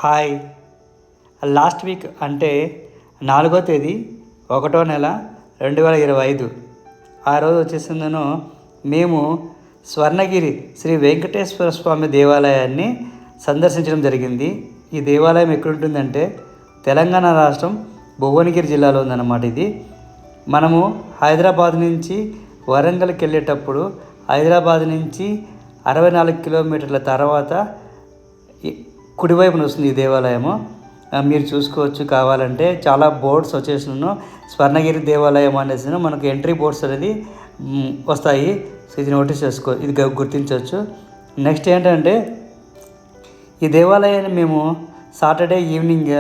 Hi. Last week అంటే 4వ తేదీ 1వ నెల 2025 ఆ రోజు వచ్చేసిందను మేము స్వర్ణగిరి శ్రీ వెంకటేశ్వర స్వామి దేవాలయాన్ని సందర్శించడం జరిగింది. ఈ దేవాలయం ఎక్కడుంటుందంటే తెలంగాణ రాష్ట్రం భువనగిరి జిల్లాలో ఉందన్నమాట. ఇది మనము హైదరాబాద్ నుంచి వరంగల్కి వెళ్ళేటప్పుడు హైదరాబాద్ నుంచి 64 కిలోమీటర్ల తర్వాత కుడివైపున వస్తుంది ఈ దేవాలయము. మీరు చూసుకోవచ్చు. కావాలంటే చాలా బోర్డ్స్ వచ్చేసినాను. స్వర్ణగిరి దేవాలయం అనేసి మనకు ఎంట్రీ బోర్డ్స్ అనేది వస్తాయి. సో ఇది నోటీస్ చేసుకో, ఇది గుర్తించవచ్చు. నెక్స్ట్ ఏంటంటే ఈ దేవాలయాన్ని మేము సాటర్డే ఈవినింగ్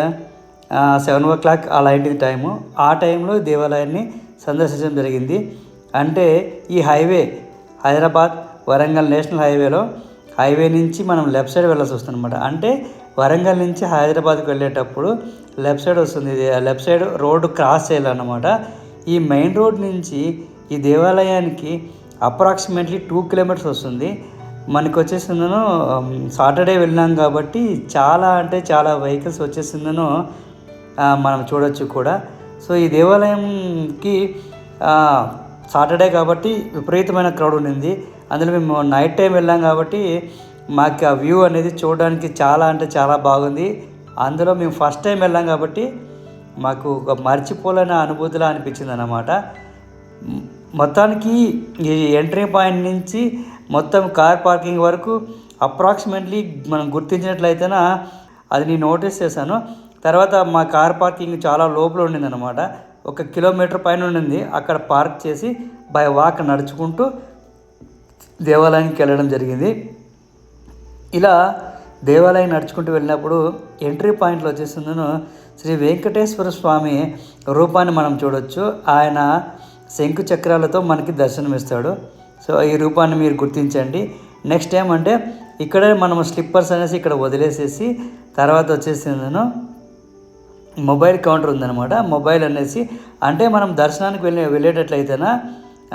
7 o'clock అలా అయింది టైము. ఆ టైంలో దేవాలయాన్ని సందర్శించడం జరిగింది. అంటే ఈ highway Hyderabad Warangal national highway నుంచి మనం లెఫ్ట్ సైడ్ వెళ్ళాల్సి వస్తుంది అనమాట. అంటే వరంగల్ నుంచి హైదరాబాద్కి వెళ్ళేటప్పుడు లెఫ్ట్ సైడ్ వస్తుంది. లెఫ్ట్ సైడ్ రోడ్డు క్రాస్ చేయాలన్నమాట. ఈ మెయిన్ రోడ్ నుంచి ఈ దేవాలయానికి అప్రాక్సిమేట్లీ 2 kilometers వస్తుంది. మనకు వచ్చేసిందను సాటర్డే వెళ్ళినాం కాబట్టి చాలా అంటే చాలా వెహికల్స్ వచ్చేసిందను మనం చూడవచ్చు కూడా. సో ఈ దేవాలయంకి సాటర్డే కాబట్టి విపరీతమైన క్రౌడ్ ఉండింది. అందులో మేము నైట్ టైం వెళ్ళాం కాబట్టి మాకు ఆ వ్యూ అనేది చూడడానికి చాలా అంటే చాలా బాగుంది. అందులో మేము ఫస్ట్ టైం వెళ్ళాం కాబట్టి మాకు ఒక మర్చిపోలేని అనుభూతిలా అనిపించింది అన్నమాట. మొత్తానికి ఈ ఎంట్రీ పాయింట్ నుంచి మొత్తం కార్ పార్కింగ్ వరకు అప్రాక్సిమేట్లీ మనం గుర్తించినట్లయితేనా అది నేను నోటీస్ చేశాను. తర్వాత మా కార్ పార్కింగ్ చాలా లోపల ఉండిందన్నమాట. 1 kilometer పైన ఉండింది. అక్కడ పార్క్ చేసి బై వాక్ నడుచుకుంటూ దేవాలయానికి వెళ్ళడం జరిగింది. ఇలా దేవాలయం నడుచుకుంటూ వెళ్ళినప్పుడు ఎంట్రీ పాయింట్లో వచ్చేసిందను శ్రీ వెంకటేశ్వర స్వామి రూపాన్ని మనం చూడవచ్చు. ఆయన శంకు చక్రాలతో మనకి దర్శనమిస్తాడు. సో ఈ రూపాన్ని మీరు గుర్తించండి. నెక్స్ట్ ఏమంటే ఇక్కడే మనం స్లిప్పర్స్ అనేసి ఇక్కడ వదిలేసేసి తర్వాత వచ్చేసిందను మొబైల్ కౌంటర్ ఉందన్నమాట. మొబైల్ అనేసి అంటే మనం దర్శనానికి వెళ్ళేటట్లయితేనా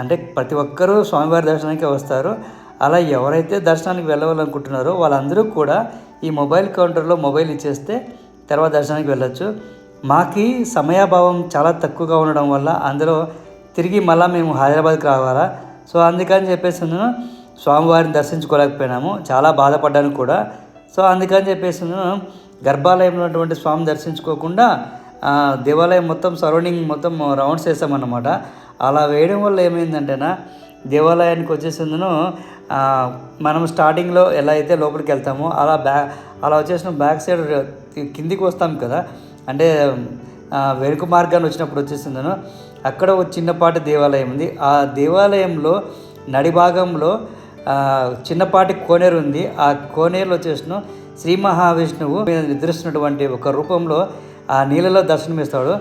అంటే ప్రతి ఒక్కరూ స్వామివారి దర్శనానికి వస్తారు. అలా ఎవరైతే దర్శనానికి వెళ్ళాలనుకుంటున్నారో వాళ్ళందరూ కూడా ఈ మొబైల్ కౌంటర్లో మొబైల్ ఇచ్చేస్తే తర్వాత దర్శనానికి వెళ్ళచ్చు. మాకు సమయాభావం చాలా తక్కువగా ఉండడం వల్ల అందులో తిరిగి మళ్ళీ మేము హైదరాబాద్కి రావాలా. సో అందుకని చెప్పేసి నేను స్వామివారిని దర్శించుకోలేకపోయినాము. చాలా బాధపడ్డాను కూడా. సో అందుకని చెప్పేసి గర్భాలయంలో ఉన్నటువంటి స్వామి దర్శించుకోకుండా దేవాలయం మొత్తం సరౌండింగ్ మొత్తం రౌండ్స్ వేసామన్నమాట. అలా వేయడం వల్ల ఏమైందంటేనా దేవాలయానికి వచ్చేసిందను మనం స్టార్టింగ్లో ఎలా అయితే లోపలికి వెళ్తామో అలా వచ్చేసిన బ్యాక్ సైడ్ కిందికి వస్తాం కదా. అంటే వెనుక మార్గాన్ని వచ్చినప్పుడు వచ్చేసిందను అక్కడ ఒక చిన్నపాటి దేవాలయం ఉంది. ఆ దేవాలయంలో నడి భాగంలో చిన్నపాటి కోనేరు ఉంది. ఆ కోనేరులో వచ్చేసిన శ్రీ మహావిష్ణువు మీద నిద్రిస్తున్నటువంటి ఒక రూపంలో ఆ నీళ్ళలో దర్శనమిస్తాడు.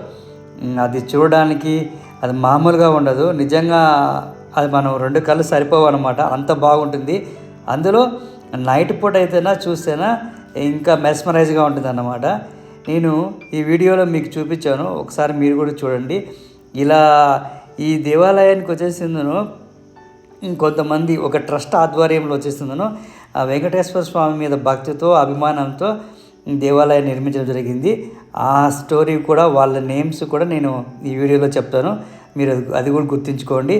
అది చూడడానికి అది మామూలుగా ఉండదు. నిజంగా అది మనం 2 కళ్ళు సరిపోవన్నమాట. అంత బాగుంటుంది. అందులో నైట్ పూట అయితేనా చూస్తేనా ఇంకా మెస్మరైజ్గా ఉంటుంది అన్నమాట. నేను ఈ వీడియోలో మీకు చూపించాను, ఒకసారి మీరు కూడా చూడండి. ఇలా ఈ దేవాలయానికి వచ్చేసిందను ఇంకొంతమంది ఒక ట్రస్ట్ ఆధ్వర్యంలో వచ్చేసిందను ఆ వెంకటేశ్వర స్వామి మీద భక్తితో అభిమానంతో దేవాలయాన్ని నిర్మించడం జరిగింది. ఆ స్టోరీ కూడా వాళ్ళ నేమ్స్ కూడా నేను ఈ వీడియోలో చెప్తాను. మీరు అది కూడా గుర్తుంచుకోండి.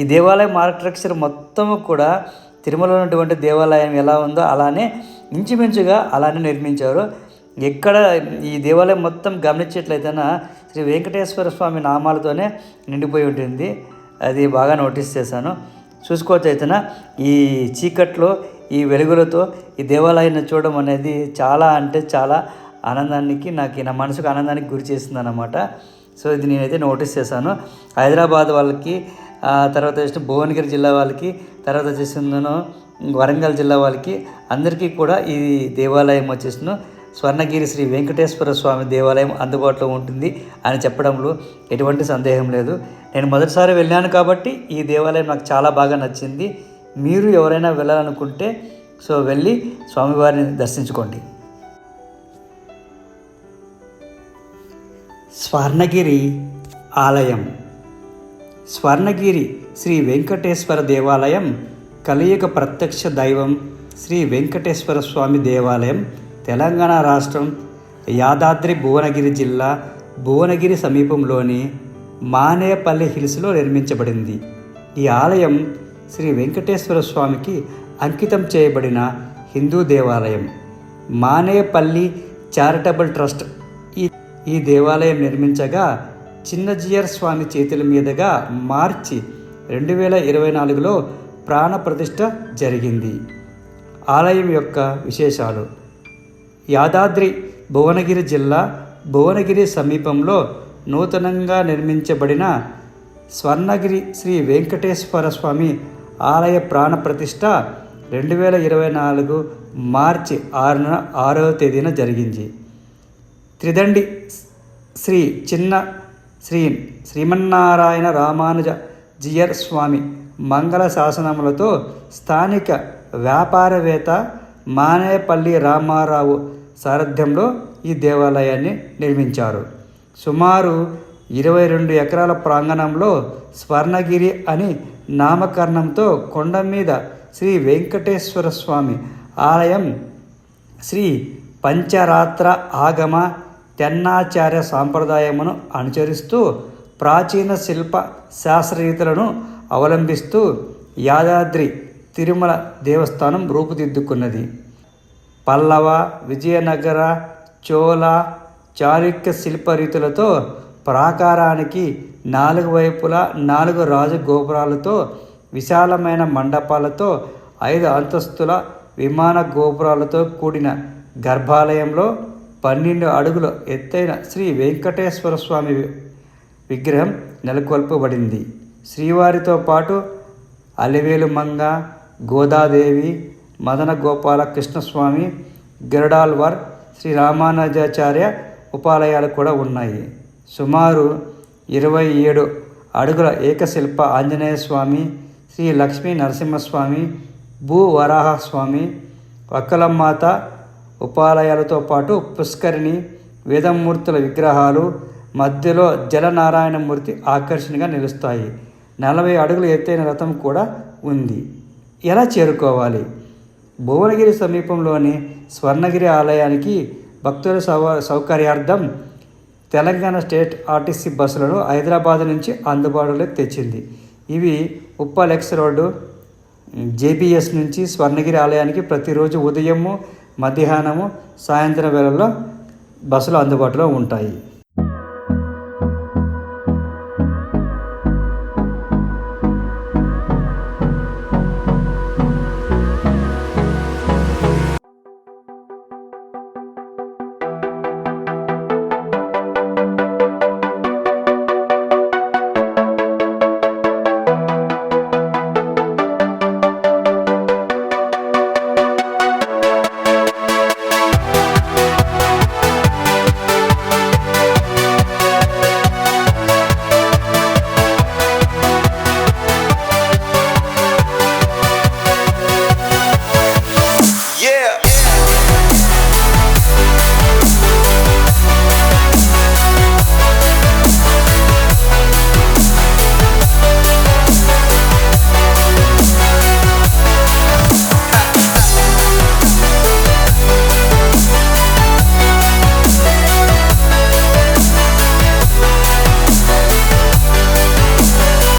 ఈ దేవాలయం ఆర్కిటెక్చర్ మొత్తము కూడా తిరుమలలో ఉన్నటువంటి దేవాలయం ఎలా ఉందో అలానే ఇంచుమించుగా అలానే నిర్మించారు. ఎక్కడ ఈ దేవాలయం మొత్తం గమనించేట్లయితేనా శ్రీ వెంకటేశ్వర స్వామి నామాలతోనే నిండిపోయి ఉంటుంది. అది బాగా నోటీస్ చేశాను. చూసుకోవచ్చు అయితేనా ఈ చీకట్లో ఈ వెలుగులతో ఈ దేవాలయాన్ని చూడడం అనేది చాలా అంటే చాలా ఆనందానికి నా మనసుకు ఆనందానికి గురి చేస్తుంది అన్నమాట. సో ఇది నేనైతే నోటీస్ చేశాను. హైదరాబాద్ వాళ్ళకి, తర్వాత వచ్చి భువనగిరి జిల్లా వాళ్ళకి, తర్వాత వచ్చేసిందను వరంగల్ జిల్లా వాళ్ళకి అందరికీ కూడా ఈ దేవాలయం వచ్చేసిన స్వర్ణగిరి శ్రీ వెంకటేశ్వర స్వామి దేవాలయం అందుబాటులో ఉంటుంది అని చెప్పడంలో ఎటువంటి సందేహం లేదు. నేను మొదటిసారి వెళ్ళాను కాబట్టి ఈ దేవాలయం నాకు చాలా బాగా నచ్చింది. మీరు ఎవరైనా వెళ్ళాలనుకుంటే సో వెళ్ళి స్వామివారిని దర్శించుకోండి. స్వర్ణగిరి ఆలయం. స్వర్ణగిరి శ్రీ వెంకటేశ్వర దేవాలయం కలియుగ ప్రత్యక్ష దైవం శ్రీ వెంకటేశ్వర స్వామి దేవాలయం తెలంగాణ రాష్ట్రం యాదాద్రి భువనగిరి జిల్లా భువనగిరి సమీపంలోని మానేపల్లి హిల్స్లో నిర్మించబడింది. ఈ ఆలయం శ్రీ వెంకటేశ్వర స్వామికి అంకితం చేయబడిన హిందూ దేవాలయం. మానేపల్లి చారిటబుల్ ట్రస్ట్ ఈ దేవాలయం నిర్మించగా చిన్నజీయర్ స్వామి చేతుల మీదుగా మార్చి 2024లో ప్రాణ ప్రతిష్ఠ జరిగింది. ఆలయం యొక్క విశేషాలు: యాదాద్రి భువనగిరి జిల్లా భువనగిరి సమీపంలో నూతనంగా నిర్మించబడిన స్వర్ణగిరి శ్రీ వెంకటేశ్వర స్వామి ఆలయ ప్రాణ ప్రతిష్ఠ 2024 మార్చి 6వ తేదీన జరిగింది. త్రిదండి శ్రీ శ్రీమన్నారాయణ రామానుజ జీయర్ స్వామి మంగళ శాసనములతో స్థానిక వ్యాపారవేత్త మానేపల్లి రామారావు సారథ్యంలో ఈ దేవాలయాన్ని నిర్మించారు. సుమారు 22 ఎకరాల ప్రాంగణంలో స్వర్ణగిరి అని నామకరణంతో కొండ మీద శ్రీ వెంకటేశ్వర స్వామి ఆలయం శ్రీ పంచరాత్ర ఆగమ తెన్నాచార్య సాంప్రదాయమును అనుసరిస్తూ ప్రాచీన శిల్ప శాస్త్రరీతులను అవలంబిస్తూ యాదాద్రి తిరుమల దేవస్థానం రూపుదిద్దుకున్నది. పల్లవ, విజయనగర, చోళ, చాళుక్య శిల్పరీతులతో ప్రాకారానికి 4 వైపులా 4 రాజగోపురాలతో విశాలమైన మండపాలతో 5 అంతస్తుల విమాన గోపురాలతో కూడిన గర్భాలయంలో 12 అడుగుల ఎత్తైన శ్రీ వెంకటేశ్వర స్వామి విగ్రహం నెలకొల్పబడింది. శ్రీవారితో పాటు అలివేలు మంగ, గోదాదేవి, మదన గోపాల కృష్ణస్వామి, గరుడాల్వార్, శ్రీ రామానుజాచార్య ఉపాలయాలు కూడా ఉన్నాయి. సుమారు 27 అడుగుల ఏకశిల్ప ఆంజనేయ స్వామి, శ్రీ లక్ష్మీ నరసింహస్వామి, భూవరాహస్వామి, వక్కలమాత ఉపాలయాలతో పాటు పుష్కరిణి, వేదమూర్తుల విగ్రహాలు, మధ్యలో జలనారాయణమూర్తి ఆకర్షణగా నిలుస్తాయి. 40 అడుగుల ఎత్తైన రథం కూడా ఉంది. ఎలా చేరుకోవాలి? భువనగిరి సమీపంలోని స్వర్ణగిరి ఆలయానికి భక్తుల సౌకర్యార్థం తెలంగాణ స్టేట్ ఆర్టీసీ బస్సులను హైదరాబాద్ నుంచి అందుబాటులోకి తెచ్చింది. ఇవి ఉప్పల్ ఎక్స్ రోడ్డు జేబీఎస్ నుంచి స్వర్ణగిరి ఆలయానికి ప్రతిరోజు ఉదయము, మధ్యాహ్నము, సాయంత్రం వేళల్లో బస్సులు అందుబాటులో ఉంటాయి.